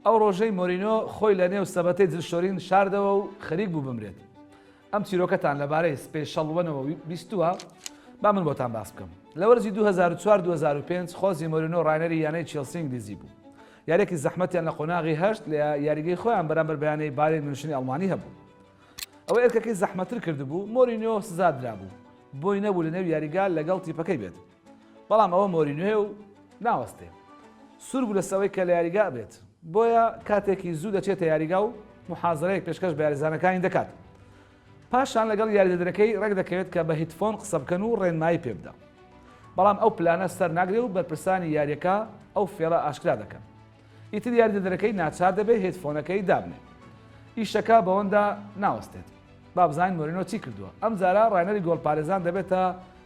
ئەو ڕۆژەی مۆرینۆ خۆی لە نێو سەبەتەی جلشۆرین شاردەوە و خەریک بوو بمرێت. ئەم چیرۆکەتان لەبارەی سپێشەڵوەنەوە بیستووە با من بۆتان باس بکەم. لە وەرزی 2004-2005 خۆزی مۆرینۆ ڕاینەری یانەی چێلسی ئینگلیزی بوو. یارێکی زەحمەتیان لە قۆناغی هەشت لە یاریگەی خۆیان بەرامبەر بەیانەی بارێن نوێنشینی ئەڵمانی هەبوو. ئەوە ئێرکەکەی زەحمەتتر کردبوو، مۆرینۆ سزادرا بوو. بۆی نەبوو لە نێو یاریگا لەگەڵ تیپەکەی بێت. بەڵام ئەوە مۆرینۆ و ناوەستێ. سوور بوو لەسەوەی کە لە یاریگا بێت. بۆیە کاتێکی زوو دەچێتە یاریگا و محازەرەیەک پێشکەش بە یاریزانەکانی دەکات. پاشان لەگەڵ یاریدەدرەکەی ڕێک دەکەوێت کە بە هیتفۆن قسە بکەن و ڕێنمایی پێ بدە. بەڵام ئەو پلانە سەر ناگرێت و بەرپرسانی یاریەکە ئەو فێڵە ئاشکرا دەکەن. ئیتر یاریدەدرەکەی ناچار دەبێت هیتفۆنەکەی دابنێت. ئیشەکە بەوەندا ناوەستێت. با بزانین مۆرینۆ چی کردووە. ئەم جارە ڕاینەری گۆڵپارێزان دەبێتە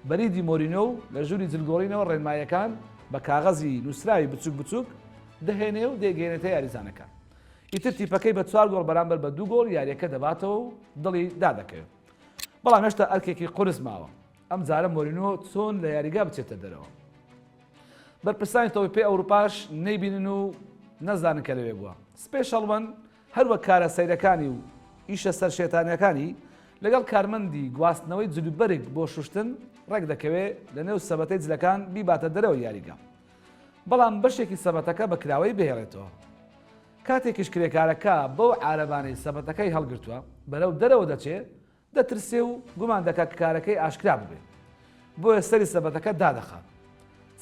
بەریدی مۆرینۆ و لە ژووری جلگۆڕینەوە ڕێنماییەکان بە کاغەزی نووسراوی بچووک بچووک دەهێنێ و دەیگەێنێتە یاریزانەکە. ئیتر تیپەکەی بە 4 گۆڵ بەرامبەر بە 2 گۆڵ یاریەکە دەباتەوە و دڵی دادەکەوێت. بەڵام هێشتا ئەرکێکی قورس ماوە. ئەم جارە مۆرینۆ چۆن لە یاریگا بچێتە دەرەوە. بەرپرسانی تۆپی ئەوروپاش نەیبینن و نەزانن کە لەوێ بووە. سپێشەڵوەن هەروەک کارە سەیرەکانی و ئیشە سەر شێتانیەکانی لەگەڵ کارمەندی گواستنەوەی جلوبەرێک بۆ شوشتن ڕێک دەکەوێت لە نێو سەبەتەی جلەکان بیباتە دەرەوە یاریگا. بەڵام بەشێکی سەبەتەکە بە کراوەی بهێڵێتەوە. کاتێکیش کرێکارەکە بەو عارەبانەی سەبەتەکەی هەڵگرتووە بەرەو دەرەوە دەچێت دەترسێ و گومان دەکات کارەکەی ئاشکرا ببێت. بۆیە سەری سەبەتەکە دادەخات.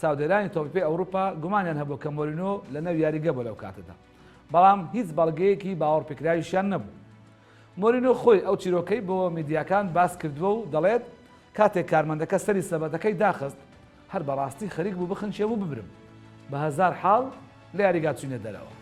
چاودێرانی تۆپی ئەوروپا گومانیان هەبوو کە مۆرینۆ لە نەو یاریگە بۆ لەو کاتەدا. بەڵام هیچ بەڵگەیەکی باوەڕپێکراویشیان نەبوو. مۆرینۆ خۆی ئەو چیرۆکەی بۆ میدیاکان باس کردووە و دەڵێت کاتێک کارمەندەکە سەری سەبەتەکەی داخست هەر بەڕاستی خەریک بوو بخنچێ و ببرم. بە هەزار حاڵ لە یاریگا چوونە دەرەوە.